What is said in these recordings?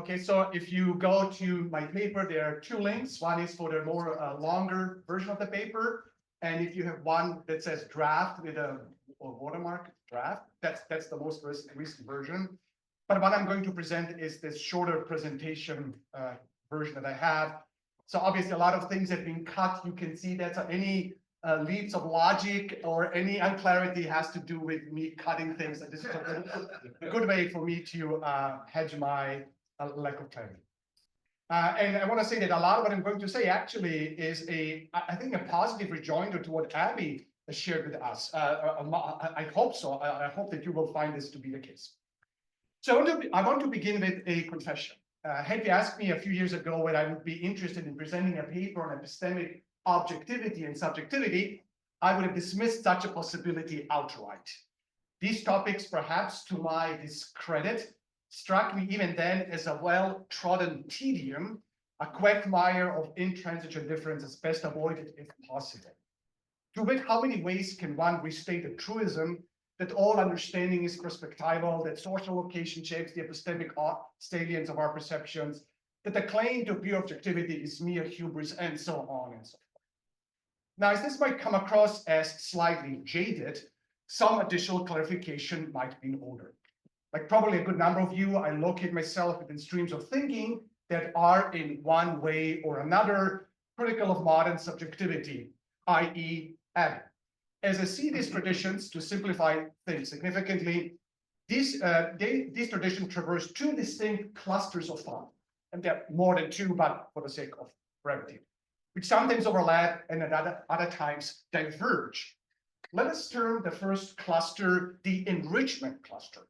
Okay, so if you go to my paper, there are two links. One is for the more longer version of the paper. And if you have one that says draft with a watermark draft, that's the most recent version. But what I'm going to present is this shorter presentation version that I have. So obviously a lot of things have been cut. You can see that any leaps of logic or any unclarity has to do with me cutting things. And this is a good way for me to hedge my lack of clarity. And I want to say that a lot of what I'm going to say actually is I think a positive rejoinder to what Abby shared with us. I hope so. I hope that you will find this to be the case. So I want to begin with a confession. Had you asked me a few years ago whether I would be interested in presenting a paper on epistemic objectivity and subjectivity, I would have dismissed such a possibility outright. These topics, perhaps to my discredit, struck me even then as a well-trodden tedium, a quagmire of intransigent difference as best avoided if possible. To wit, how many ways can one restate a truism that all understanding is perspectival, that social location shapes the epistemic salience of our perceptions, that the claim to pure objectivity is mere hubris, and so on and so forth. Now, as this might come across as slightly jaded, some additional clarification might be in order. Like probably a good number of you, I locate myself within streams of thinking that are in one way or another critical of modern subjectivity, i.e. Abby. As I see these traditions, to simplify things significantly, these traditions traverse two distinct clusters of thought, and there are more than two, but for the sake of brevity, which sometimes overlap and at other times diverge. Let us term the first cluster the enrichment cluster,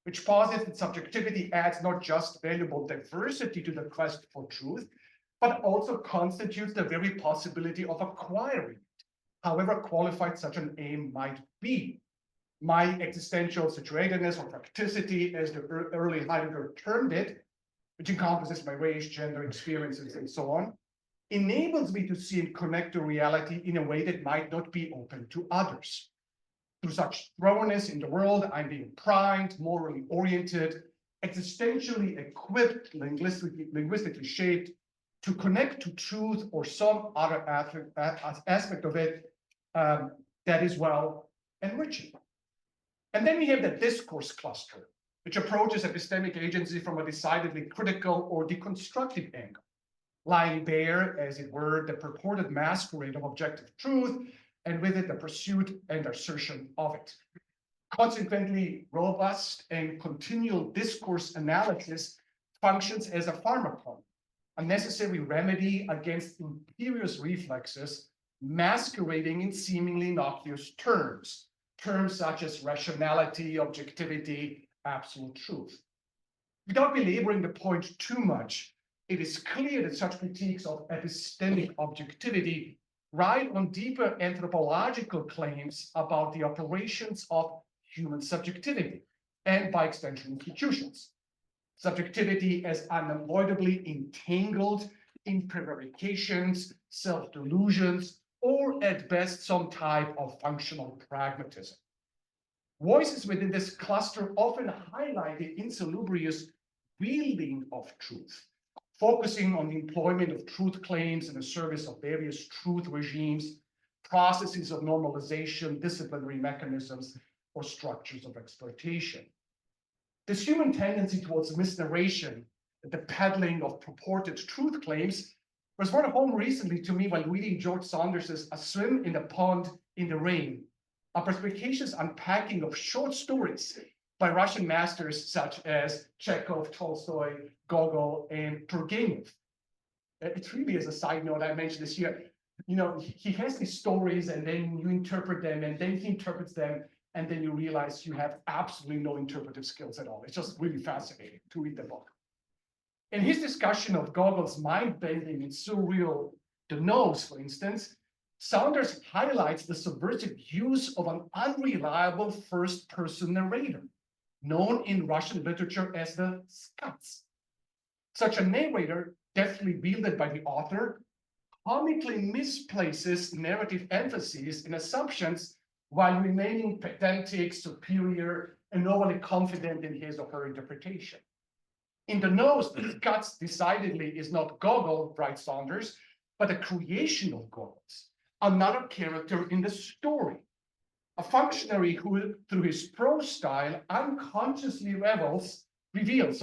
which posits that subjectivity adds not just valuable diversity to the quest for truth, but also constitutes the very possibility of acquiring, however qualified such an aim might be. My existential situatedness or practicity, as the early Heidegger termed it, which encompasses my race, gender, experiences, and so on, enables me to see and connect to reality in a way that might not be open to others. Through such thoroughness in the world, I'm being primed, morally oriented, existentially equipped, linguistically shaped, to connect to truth or some other aspect of it that is well enriching. And then we have the discourse cluster, which approaches epistemic agency from a decidedly critical or deconstructive angle, lying bare, as it were, the purported masquerade of objective truth, and with it the pursuit and assertion of it. Consequently, robust and continual discourse analysis functions as a pharmacon, a necessary remedy against imperious reflexes masquerading in seemingly innocuous terms such as rationality, objectivity, absolute truth. Without belaboring the point too much, it is clear that such critiques of epistemic objectivity ride on deeper anthropological claims about the operations of human subjectivity and, by extension, institutions. Subjectivity as unavoidably entangled in prevarications, self-delusions, or at best some type of functional pragmatism. Voices within this cluster often highlight the insalubrious wielding of truth, focusing on the employment of truth claims in the service of various truth regimes, processes of normalization, disciplinary mechanisms, or structures of exploitation. This human tendency towards misnarration, the peddling of purported truth claims, was brought home recently to me while reading George Saunders's A Swim in the Pond in the Rain, a perspicacious unpacking of short stories by Russian masters such as Chekhov, Tolstoy, Gogol, and Turgenev. It really is a side note, I mentioned this here. You know, he has these stories and then you interpret them and then he interprets them and then you realize you have absolutely no interpretive skills at all. It's just really fascinating to read the book. In his discussion of Gogol's mind-bending and surreal The Nose, for instance, Saunders highlights the subversive use of an unreliable first-person narrator, known in Russian literature as the Skats. Such a narrator, deftly wielded by the author, comically misplaces narrative emphases and assumptions while remaining pedantic, superior, and overly confident in his or her interpretation. In the nose, guts decidedly is not Gogol, writes Saunders, but a creation of goggles, another character in the story, a functionary who, through his prose style, unconsciously reveals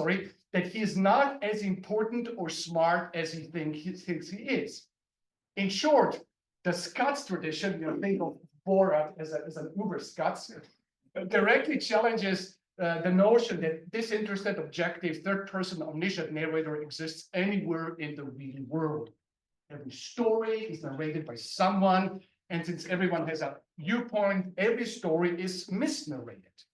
that he is not as important or smart as he thinks he is. In short, the Scots tradition, think of Borat as an uber Scots, directly challenges the notion that disinterested, objective, third-person omniscient narrator exists anywhere in the real world. Every story is narrated by someone, and since everyone has a viewpoint, every story is misnarrated.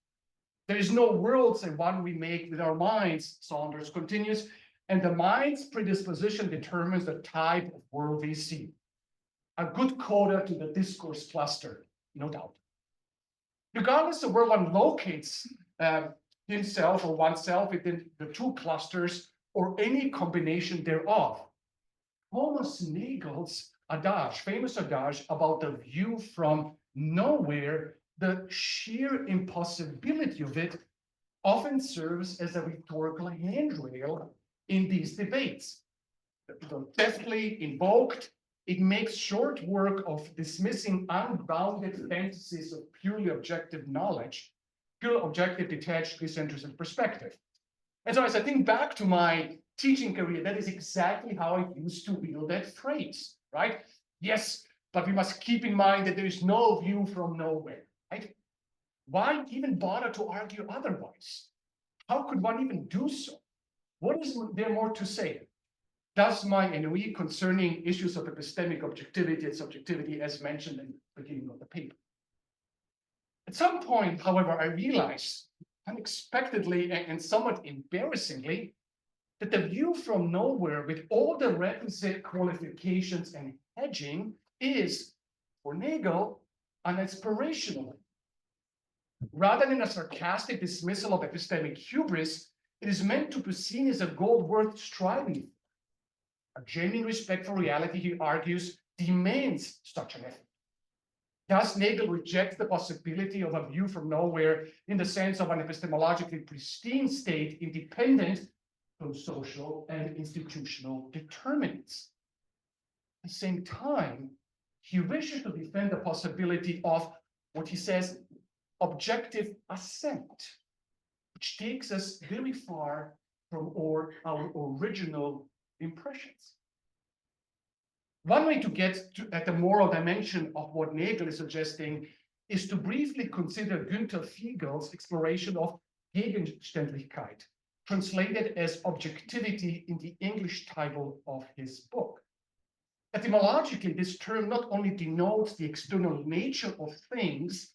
There is no world save one we make with our minds, Saunders continues, and the mind's predisposition determines the type of world we see. A good coda to the discourse cluster, no doubt. Regardless of where one locates himself or oneself within the two clusters or any combination thereof, Thomas Nagel's adage, famous adage about the view from nowhere, the sheer impossibility of it, often serves as a rhetorical handrail in these debates. Deftly invoked, it makes short work of dismissing unbounded fantasies of purely objective knowledge, pure objective, detached, disinterested perspective. And so as I think back to my teaching career, that is exactly how I used to wield that phrase, right? Yes, but we must keep in mind that there is no view from nowhere, right? Why even bother to argue otherwise? How could one even do so? What is there more to say? Thus, my NOE concerning issues of epistemic objectivity and subjectivity, as mentioned in the beginning of the paper. At some point, however, I realized unexpectedly and somewhat embarrassingly that the view from nowhere with all the requisite qualifications and hedging is, for Nagel, an aspirational. Rather than a sarcastic dismissal of epistemic hubris, it is meant to be seen as a goal worth striving for. A genuine respect for reality, he argues, demands such an effort. Thus, Nagel rejects the possibility of a view from nowhere in the sense of an epistemologically pristine state independent from social and institutional determinants. At the same time, he wishes to defend the possibility of what he says objective assent, which takes us very far from our original impressions. One way to get at the moral dimension of what Nagel is suggesting is to briefly consider Günther Fiegel's exploration of Gegenständlichkeit, translated as objectivity in the English title of his book. Etymologically, this term not only denotes the external nature of things,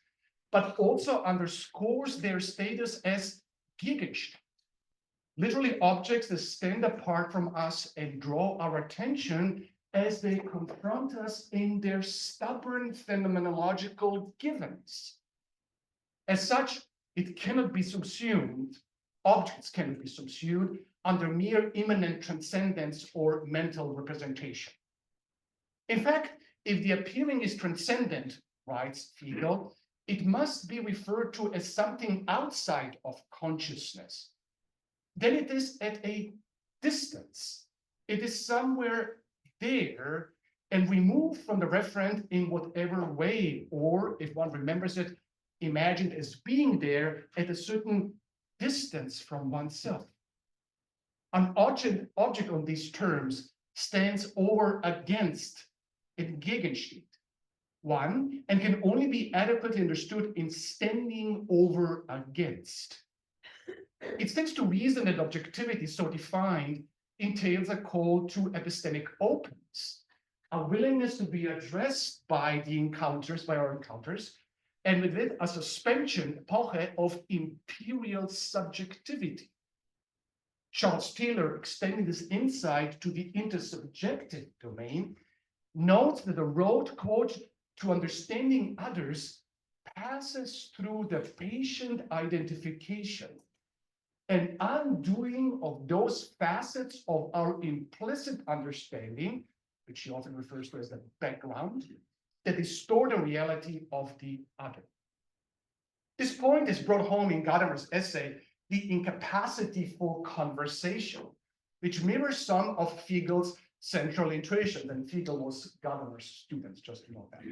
but also underscores their status as Gegenstand, literally objects that stand apart from us and draw our attention as they confront us in their stubborn phenomenological givens. As such, it cannot be subsumed, objects cannot be subsumed under mere immanent transcendence or mental representation. In fact, if the appearing is transcendent, writes Fiegel, it must be referred to as something outside of consciousness. Then it is at a distance. It is somewhere there and removed from the referent in whatever way, or if one remembers it, imagined as being there at a certain distance from oneself. An object on these terms stands over against in Gegenstand, one, and can only be adequately understood in standing over against. It stands to reason that objectivity so defined entails a call to epistemic openness, a willingness to be addressed by our encounters, and with it a suspension, epoche, of imperial subjectivity. Charles Taylor, extending this insight to the intersubjective domain, notes that the road, quote, to understanding others passes through the patient identification and undoing of those facets of our implicit understanding, which he often refers to as the background, that distort the reality of the other. This point is brought home in Gadamer's essay, the incapacity for conversation, which mirrors some of Figel's central intuitions. And Figel was Gadamer's student, just to know that.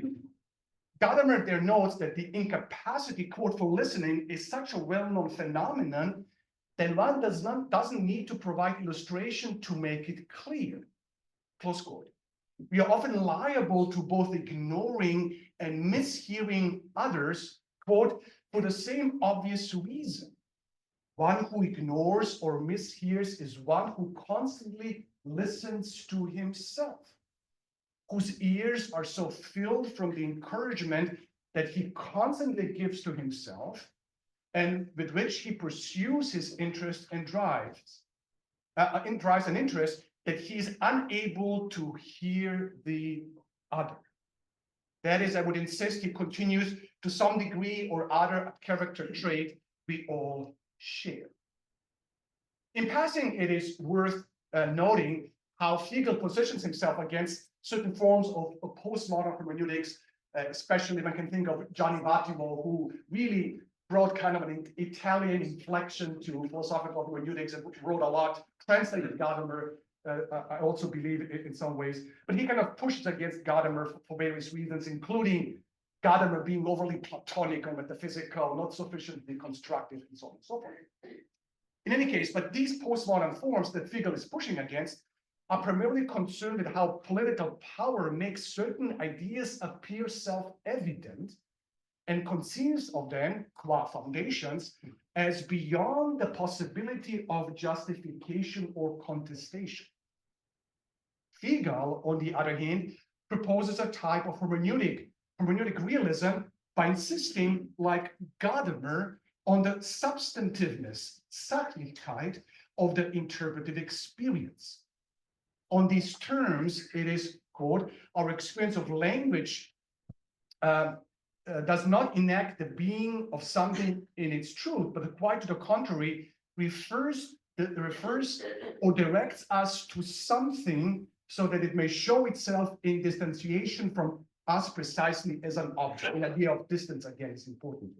Gadamer there notes that the incapacity, quote, for listening is such a well-known phenomenon that one doesn't need to provide illustration to make it clear, close quote. We are often liable to both ignoring and mishearing others, quote, for the same obvious reason. One who ignores or mishears is one who constantly listens to himself, whose ears are so filled from the encouragement that he constantly gives to himself and with which he pursues his interest and drives and interest that he is unable to hear the other. That is, I would insist, he continues to some degree or other a character trait we all share. In passing, it is worth noting how Figel positions himself against certain forms of postmodern hermeneutics, especially if I can think of Gianni Vattimo, who really brought kind of an Italian inflection to philosophical hermeneutics and wrote a lot, translated Gadamer, I also believe in some ways, but he kind of pushes against Gadamer for various reasons, including Gadamer being overly Platonic or metaphysical, not sufficiently constructive, and so on and so forth. In any case, but these postmodern forms that Figel is pushing against are primarily concerned with how political power makes certain ideas appear self-evident and conceives of them, qua foundations, as beyond the possibility of justification or contestation. Figel, on the other hand, proposes a type of hermeneutic realism by insisting, like Gadamer, on the substantiveness, Sachlichkeit, of the interpretive experience. On these terms, it is, quote, our experience of language does not enact the being of something in its truth, but quite to the contrary, refers or directs us to something so that it may show itself in distanciation from us precisely as an object. The idea of distance, again, is important.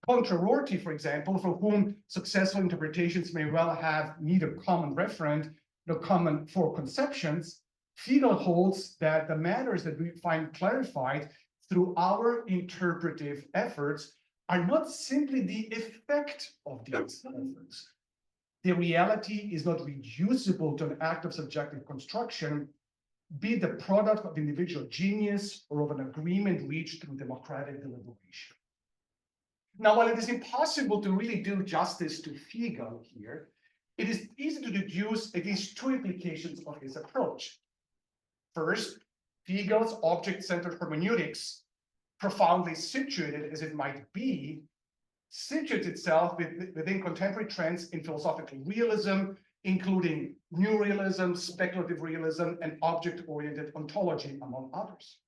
Contra Rorty, for example, for whom successful interpretations may well have neither common referent nor common foreconceptions, Figel holds that the matters that we find clarified through our interpretive efforts are not simply the effect of these efforts. The reality is not reducible to an act of subjective construction, be it the product of individual genius or of an agreement reached through democratic deliberation. Now, while it is impossible to really do justice to Figel here, it is easy to deduce at least two implications of his approach. First, Figel's object-centered hermeneutics, profoundly situated as it might be, situates itself within contemporary trends in philosophical realism, including new realism, speculative realism, and object-oriented ontology, among others.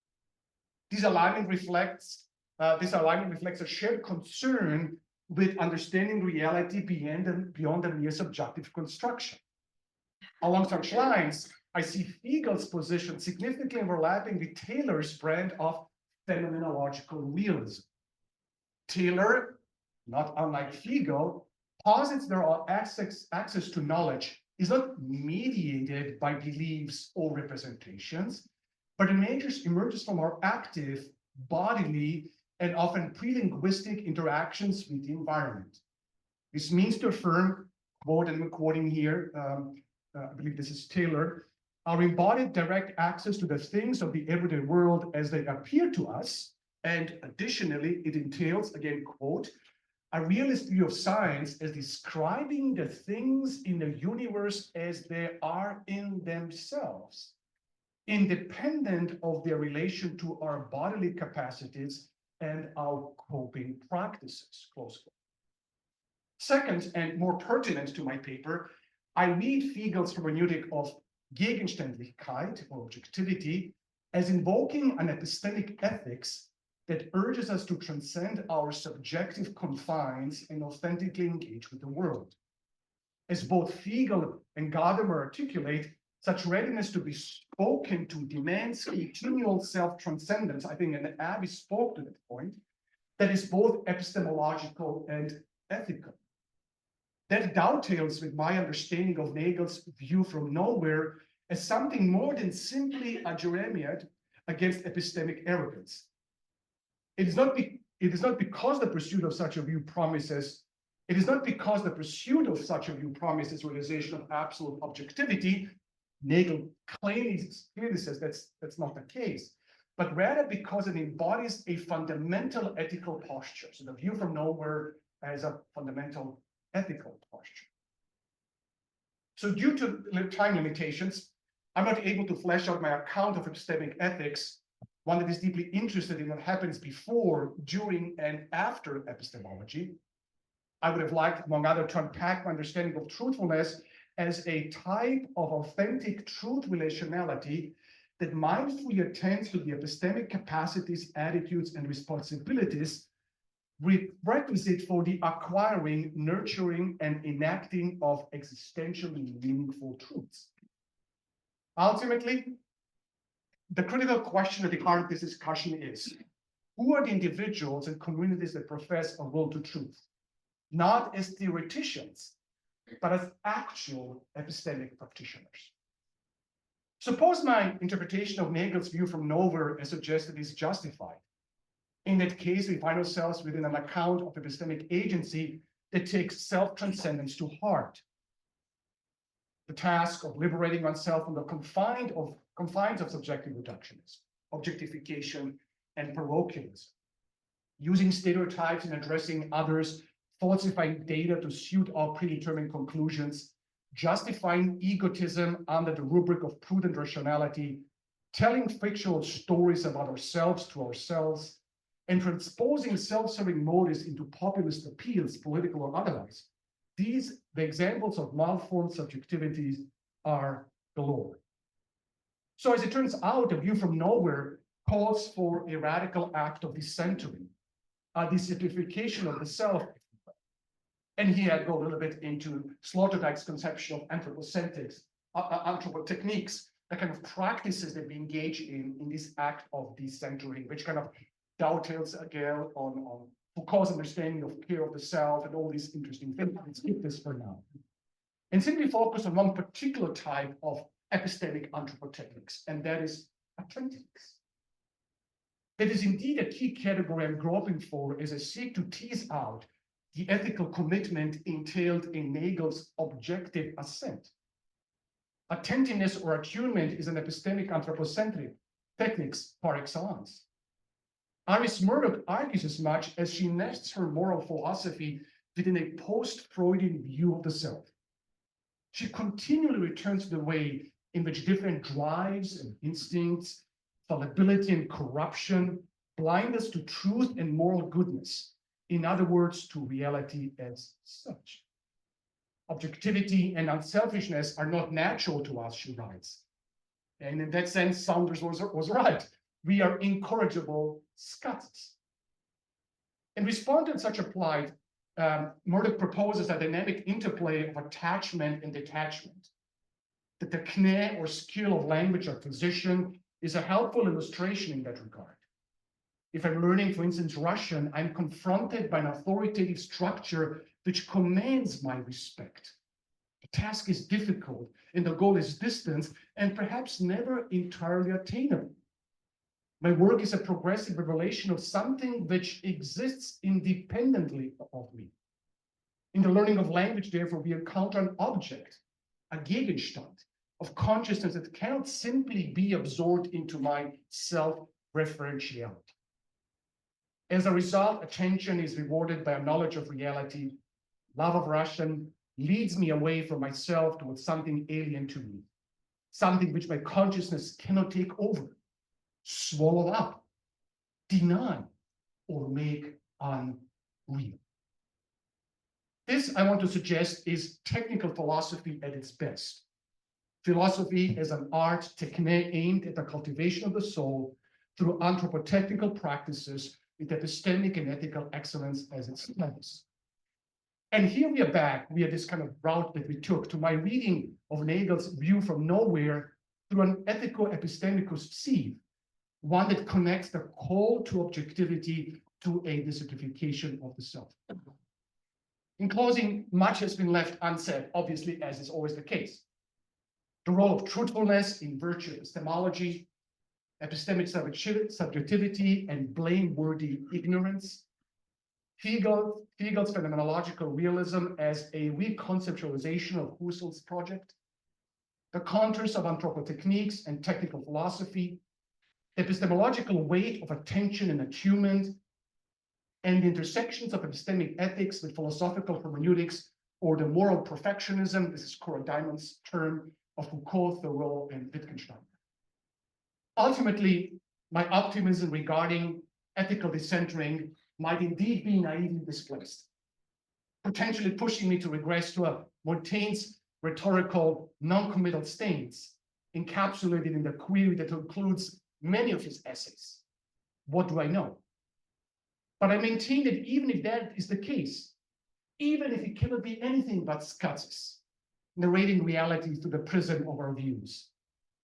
This alignment reflects a shared concern with understanding reality beyond the mere subjective construction. Along such lines, I see Figel's position significantly overlapping with Taylor's brand of phenomenological realism. Taylor, not unlike Figel, posits there are access to knowledge is not mediated by beliefs or representations, but emerges from our active, bodily, and often pre-linguistic interactions with the environment. This means to affirm, quote, and I'm quoting here, I believe this is Taylor, our embodied direct access to the things of the everyday world as they appear to us, and additionally, it entails, again, quote, a realist view of science as describing the things in the universe as they are in themselves, independent of their relation to our bodily capacities and our coping practices, close quote. Second, and more pertinent to my paper, I read Figel's hermeneutic of Gegenständlichkeit, or objectivity, as invoking an epistemic ethics that urges us to transcend our subjective confines and authentically engage with the world. As both Figel and Gadamer articulate, such readiness to be spoken to demands continual self-transcendence. I think, and Abby spoke to that point, that is both epistemological and ethical. That dovetails with my understanding of Nagel's view from nowhere as something more than simply a jeremiad against epistemic arrogance. It is not because the pursuit of such a view promises realization of absolute objectivity. Nagel clearly says that's not the case, but rather because it embodies a fundamental ethical posture. So the view from nowhere as a fundamental ethical posture. So due to time limitations, I'm not able to flesh out my account of epistemic ethics, one that is deeply interested in what happens before, during, and after epistemology. I would have liked, among others, to unpack my understanding of truthfulness as a type of authentic truth relationality that mindfully attends to the epistemic capacities, attitudes, and responsibilities requisite for the acquiring, nurturing, and enacting of existentially meaningful truths. Ultimately, the critical question at the heart of this discussion is, who are the individuals and communities that profess a will to truth? Not as theoreticians, but as actual epistemic practitioners. Suppose my interpretation of Nagel's view from nowhere as suggested is justified. In that case, we find ourselves within an account of epistemic agency that takes self-transcendence to heart. The task of liberating oneself from the confines of subjective reductionism, objectification, and parochialism, using stereotypes in addressing others, falsifying data to suit our predetermined conclusions, justifying egotism under the rubric of prudent rationality, telling fictional stories about ourselves to ourselves, and transposing self-serving motives into populist appeals, political or otherwise. The examples of malformed subjectivities are galore. So as it turns out, the view from nowhere calls for a radical act of decentering, a desimplification of the self. And here I go a little bit into Sloterdijk's conception of anthropocentics, Anthropotechnics, the kind of practices that we engage in this act of decentering, which kind of dovetails again on Foucault's understanding of care of the self and all these interesting things. Let's skip this for now. And simply focus on one particular type of epistemic anthropotechnics, and that is authentics. That is indeed a key category I'm groping for as I seek to tease out the ethical commitment entailed in Nagel's objective assent. Attentiveness or attunement is an epistemic anthropocentric techniques par excellence. Iris Murdoch argues as much as she nests her moral philosophy within a post-Freudian view of the self. She continually returns to the way in which different drives and instincts, fallibility and corruption blind us to truth and moral goodness. In other words, to reality as such. Objectivity and unselfishness are not natural to us, she writes. And in that sense, Saunders was right. We are incorrigible scuts. In response to such a plight, Murdoch proposes a dynamic interplay of attachment and detachment. The techne or skill of language acquisition is a helpful illustration in that regard. If I'm learning, for instance, Russian, I'm confronted by an authoritative structure which commands my respect. The task is difficult and the goal is distant and perhaps never entirely attainable. My work is a progressive revelation of something which exists independently of me. In the learning of language, therefore, we encounter an object, a Gegenstand of consciousness that cannot simply be absorbed into my self-referentiality. As a result, attention is rewarded by a knowledge of reality. Love of Russian leads me away from myself towards something alien to me, something which my consciousness cannot take over, swallow up, deny, or make unreal. This, I want to suggest, is technical philosophy at its best. Philosophy as an art techne aimed at the cultivation of the soul through anthropotechnical practices with epistemic and ethical excellence as its lens. And here we are back via this kind of route that we took to my reading of Nagel's view from nowhere through an ethico-epistemicus sieve, one that connects the call to objectivity to a desertification of the self. In closing, much has been left unsaid, obviously, as is always the case. The role of truthfulness in virtue epistemology, epistemic subjectivity, and blameworthy ignorance. Hegel's phenomenological realism as a reconceptualization of Husserl's project. The contours of Anthropotechnics and technical philosophy. The epistemological weight of attention and attunement, and the intersections of epistemic ethics with philosophical hermeneutics, or the moral perfectionism, this is Cora Diamond's term, of Foucault, Thoreau, and Wittgenstein. Ultimately, my optimism regarding ethical decentering might indeed be naively displaced, potentially pushing me to regress to a Montaigne's rhetorical non-committal stance, encapsulated in the query that includes many of his essays. What do I know? But I maintain that even if that is the case, even if it cannot be anything but scuzzes, narrating reality through the prism of our views,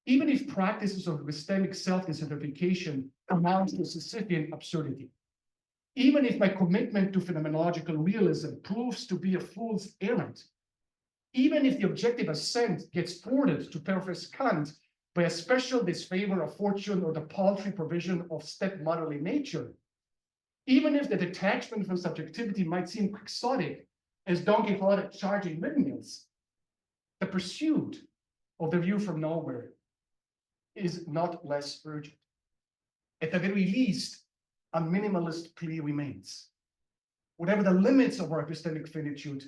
even if practices of epistemic self-desertification amount to Sisyphean absurdity, even if my commitment to phenomenological realism proves to be a fool's errand, even if the objective assent gets thwarted, to paraphrase Kant, by a special disfavor of fortune or the paltry provision of stepmotherly nature, even if the detachment from subjectivity might seem quixotic, as Don Quixote charging windmills, the pursuit of the view from nowhere is not less urgent. At the very least, a minimalist plea remains. Whatever the limits of our epistemic finitude,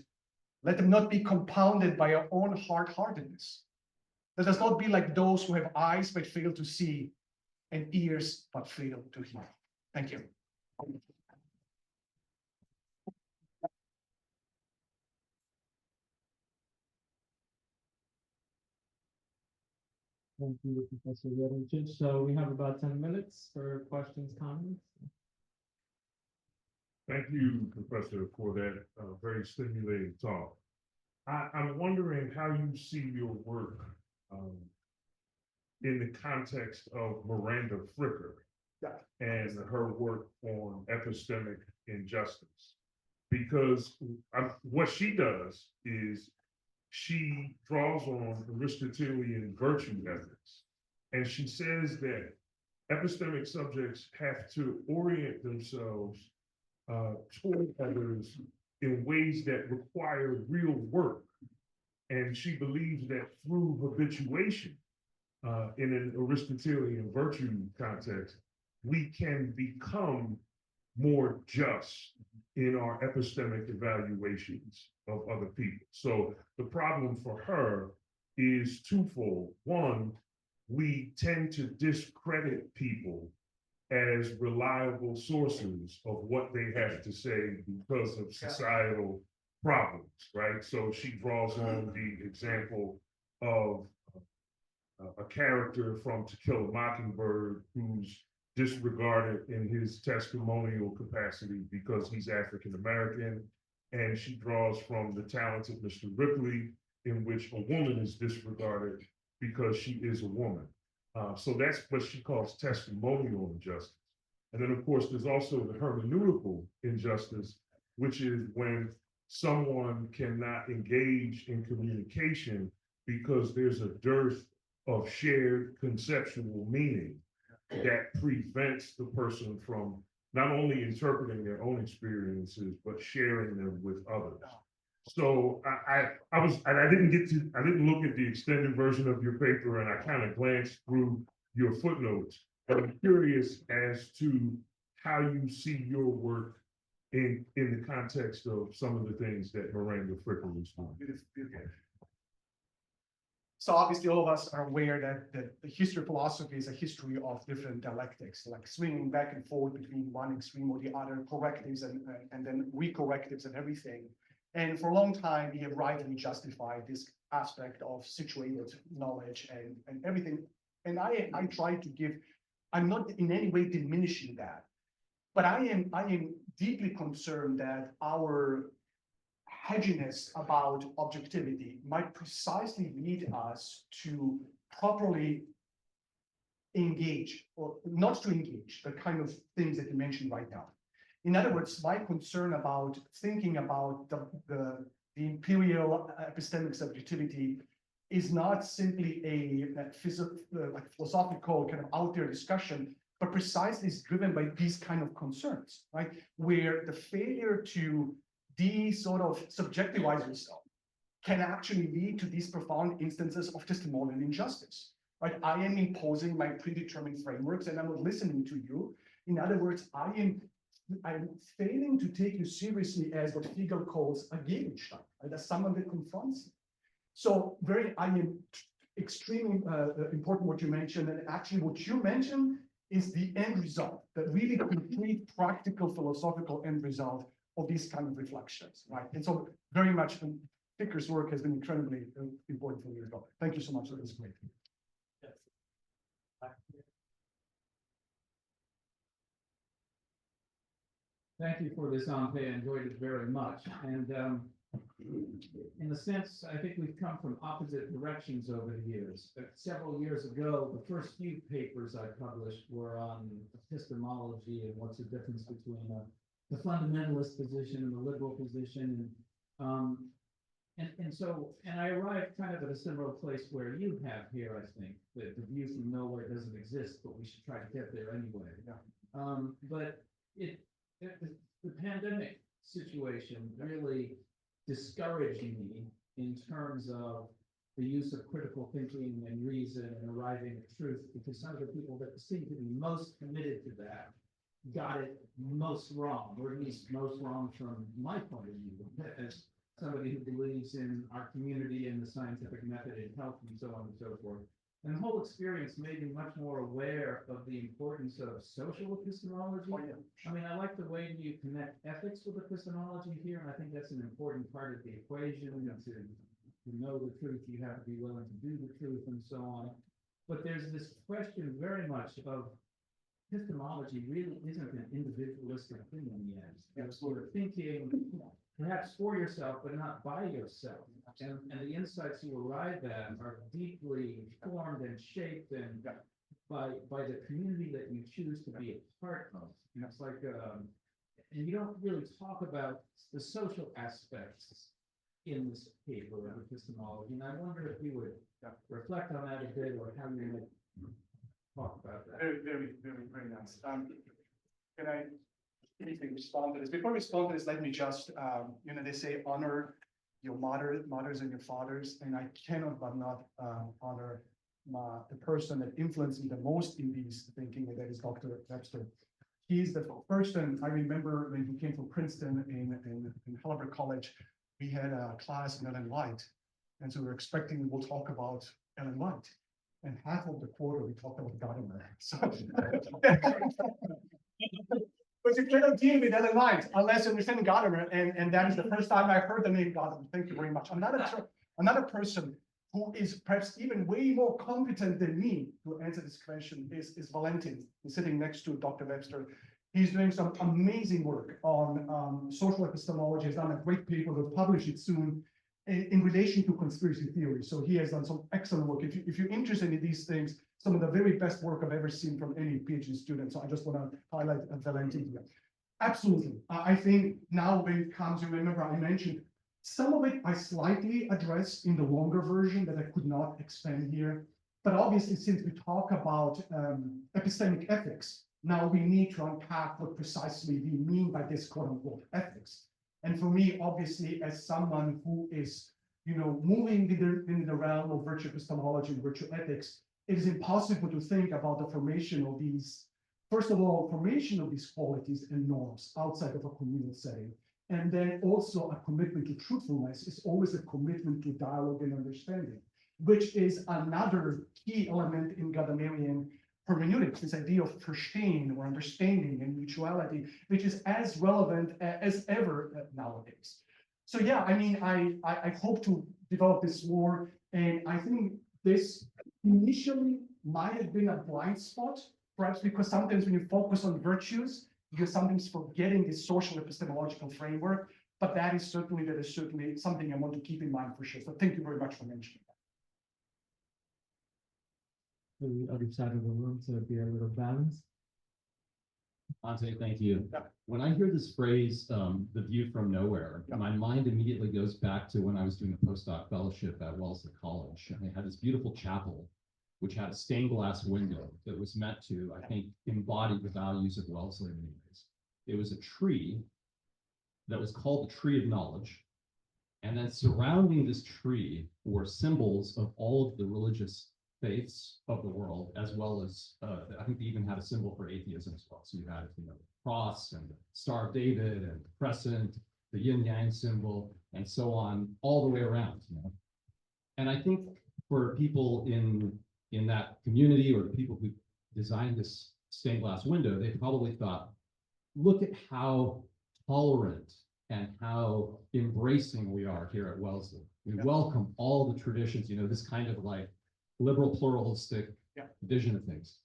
let them not be compounded by our own hard-heartedness. Let us not be like those who have eyes but fail to see and ears but fail to hear. Thank you. Thank you, Professor Jerončić. So we have about 10 minutes for questions, comments. Thank you, Professor, for that very stimulating talk. I'm wondering how you see your work in the context of Miranda Fricker and her work on epistemic injustice. Because what she does is she draws on Aristotelian virtue ethics, and she says that epistemic subjects have to orient themselves toward others in ways that require real work. And she believes that through habituation, in an Aristotelian virtue context, we can become more just in our epistemic evaluations of other people. So the problem for her is twofold. One, we tend to discredit people as reliable sources of what they have to say because of societal problems, right? So she draws on the example of a character from To Kill a Mockingbird who's disregarded in his testimonial capacity because he's African American, and she draws from The Talented Mr. Ripley, in which a woman is disregarded because she is a woman. So that's what she calls testimonial injustice. And then, of course, there's also the hermeneutical injustice, which is when someone cannot engage in communication because there's a dearth of shared conceptual meaning that prevents the person from not only interpreting their own experiences, but sharing them with others. So I didn't look at the extended version of your paper, and I kind of glanced through your footnotes, but I'm curious as to how you see your work in the context of some of the things that Miranda Fricker was doing. So obviously all of us are aware that the history of philosophy is a history of different dialectics, like swinging back and forth between one extreme or the other, correctives and then recorrectives and everything. And for a long time, we have rightly justified this aspect of situated knowledge and everything. And I try to give, I'm not in any way diminishing that, but I am deeply concerned that our hedginess about objectivity might precisely lead us to properly engage, or not to engage, the kind of things that you mentioned right now. In other words, my concern about thinking about the imperial epistemic subjectivity is not simply a like philosophical kind of out there discussion, but precisely is driven by these kind of concerns, right? Where the failure to sort of subjectivize yourself can actually lead to these profound instances of testimonial injustice, right? I am imposing my predetermined frameworks and I'm not listening to you. In other words, I'm failing to take you seriously as what Hegel calls a Gegenstand, right? As someone that confronts you. So I am extremely important what you mentioned, and actually what you mentioned is the end result, the really complete practical philosophical end result of these kind of reflections, right? And so very much Ficker's work has been incredibly important for me as well. Thank you so much. That was great. Thank you for this, Ante. I enjoyed it very much. And in a sense, I think we've come from opposite directions over the years. Several years ago, the first few papers I published were on epistemology and what's the difference between the fundamentalist position and the liberal position. And I arrived kind of at a similar place where you have here, I think, that the view from nowhere doesn't exist, but we should try to get there anyway. Yeah. But the pandemic situation really discouraged me in terms of the use of critical thinking and reason and arriving at truth, because some of the people that seem to be most committed to that got it most wrong, or at least most wrong from my point of view, as somebody who believes in our community and the scientific method in health and so on and so forth. And the whole experience made me much more aware of the importance of social epistemology. Oh, yeah. I mean, I like the way you connect ethics with epistemology here, and I think that's an important part of the equation. To know the truth, you have to be willing to do the truth and so on. But there's this question very much of epistemology really isn't an individualistic thing in the end. It's sort of thinking perhaps for yourself, but not by yourself. And the insights you arrive at are deeply formed and shaped and by the community that you choose to be a part of. And it's like, and you don't really talk about the social aspects in this paper of epistemology. And I wonder if you would reflect on that a bit, or how you would talk about that. Very, very, very, very nice. Can I anything respond to this? Before we respond to this, let me just, they say honor your mothers and your fathers, and I cannot but not honor the person that influenced me the most in these thinking, and that is Dr. Webster. He's the person, I remember when he came from Princeton in Halliburton College, we had a class in Ellen White, and so we were expecting we'll talk about Ellen White, and half of the quarter we talked about Gadamer. So, but you cannot deal with Ellen White unless you understand Gadamer, and that is the first time I heard the name Gadamer. Thank you very much. Another person who is perhaps even way more competent than me to answer this question is Valentin. He's sitting next to Dr. Webster. He's doing some amazing work on social epistemology. He's done a great paper. We'll publish it soon in relation to conspiracy theory. So he has done some excellent work. If you're interested in these things, some of the very best work I've ever seen from any PhD student. So I just want to highlight Valentin here. Absolutely. I think now when it comes, you remember I mentioned some of it I slightly addressed in the longer version that I could not expand here. But obviously, since we talk about epistemic ethics, now we need to unpack what precisely we mean by this quote unquote ethics. And for me, obviously, as someone who is, moving in the realm of virtue epistemology and virtue ethics, it is impossible to think about the formation of these, first of all, formation of these qualities and norms outside of a communal setting. And then also a commitment to truthfulness is always a commitment to dialogue and understanding, which is another key element in Gadamerian hermeneutics, this idea of verstehen or understanding and mutuality, which is as relevant as ever nowadays. So yeah, I mean, I hope to develop this more, and I think this initially might have been a blind spot, perhaps because sometimes when you focus on virtues, you're sometimes forgetting this social epistemological framework, but that is certainly something I want to keep in mind for sure. So thank you very much for mentioning that. To the other side of the room to be a little balanced. Ante, thank you. Yeah. When I hear this phrase, the view from nowhere, Yeah. my mind immediately goes back to when I was doing a postdoc fellowship at Wellesley College. And they had this beautiful chapel, which had a stained glass window that was meant to, I think, embody the values of Wellesley in many ways. It was a tree that was called the Tree of Knowledge. And then surrounding this tree were symbols of all of the religious faiths of the world, as well as, I think they even had a symbol for atheism as well. So you had, the cross and the Star of David and the crescent, the yin yang symbol, and so on, all the way around. And I think for people in that community, or the people who designed this stained glass window, they probably thought, look at how tolerant and how embracing we are here at Wellesley. We welcome all the traditions, this kind of like liberal pluralistic vision of things.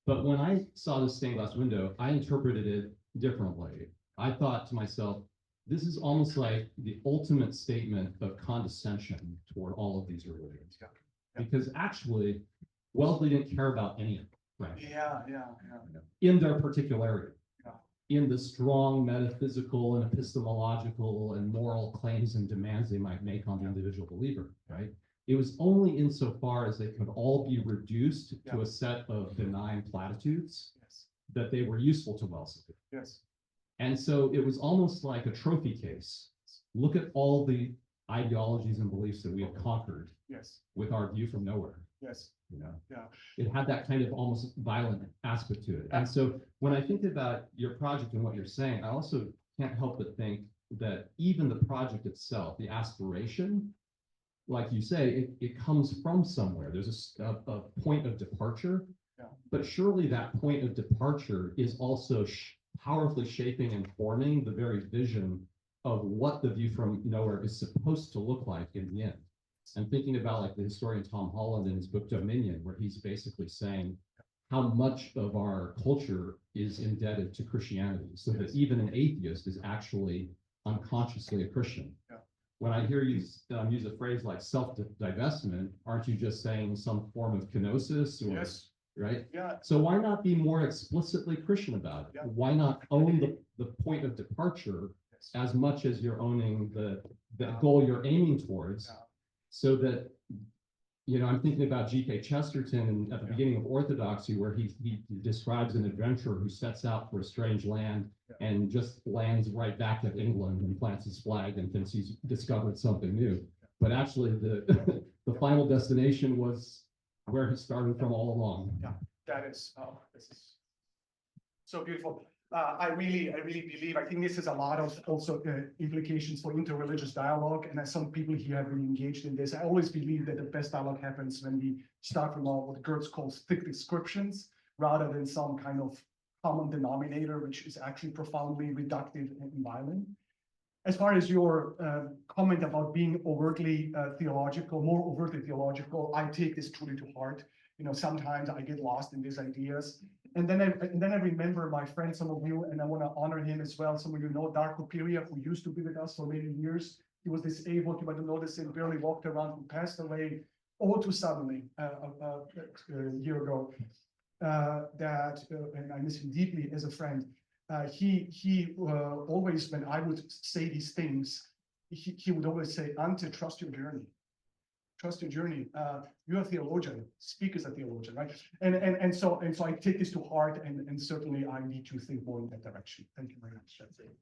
But when I saw this stained glass window, I interpreted it differently. I thought to myself, this is almost like the ultimate statement of condescension toward all of these religions. Because actually, Wellesley didn't care about any of them, right? In their particularity. In the strong metaphysical and epistemological and moral claims and demands they might make on the individual believer, right? It was only insofar as they could all be reduced to a set of benign platitudes that they were useful to Wellesley. And so it was almost like a trophy case. Look at all the ideologies and beliefs that we have conquered with our view from nowhere. It had that kind of almost violent aspect to it. And so when I think about your project and what you're saying, I also can't help but think that even the project itself, the aspiration, like you say, it comes from somewhere. There's a point of departure, but surely that point of departure is also powerfully shaping and forming the very vision of what the view from nowhere is supposed to look like in the end. I'm thinking about like the historian Tom Holland in his book Dominion, where he's basically saying how much of our culture is indebted to Christianity, so that even an atheist is actually unconsciously a Christian. When I hear you use a phrase like self-divestment, aren't you just saying some form of kenosis? Or, right? So why not be more explicitly Christian about it? Why not own the point of departure as much as you're owning the goal you're aiming towards? So that, I'm thinking about G.K. Chesterton at the beginning of Orthodoxy, where he describes an adventurer who sets out for a strange land and just lands right back at England and plants his flag and thinks he's discovered something new. But actually, the final destination was where he started from all along. This is so beautiful. I really believe, I think this is a lot of also implications for interreligious dialogue. And as some people here have been engaged in this, I always believe that the best dialogue happens when we start from what Gertz calls thick descriptions, rather than some kind of common denominator, which is actually profoundly reductive and violent. As far as your comment about being overtly theological, more overtly theological, I take this truly to heart. Sometimes I get lost in these ideas. And then I remember my friend, some of you, and I want to honor him as well. Some of you know Darko Pirija, who used to be with us for many years. He was disabled, you might have noticed him, barely walked around, who passed away all too suddenly a year ago. And I miss him deeply as a friend. He always, when I would say these things, he would always say, Ante, trust your journey. Trust your journey. You're a theologian. Speak as a theologian, right? And so I take this to heart, and certainly I need to think more in that direction. Thank you very much. That's it.